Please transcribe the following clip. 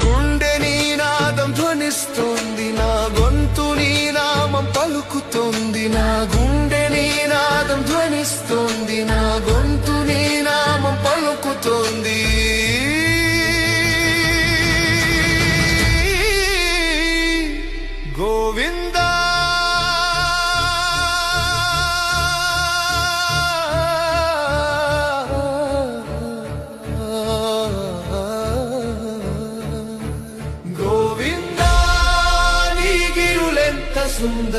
గుండె నీ నాదం ధ్వనిస్తోంది, నా గొంతు నీ నామం పలుకుతోంది. నా గుండె నీ నాదం ధ్వనిస్తోంది, నా గొంతు నీ నామం పలుకుతోంది. గోవిందా గోవిందా నీ గిరులెంత సుందరం.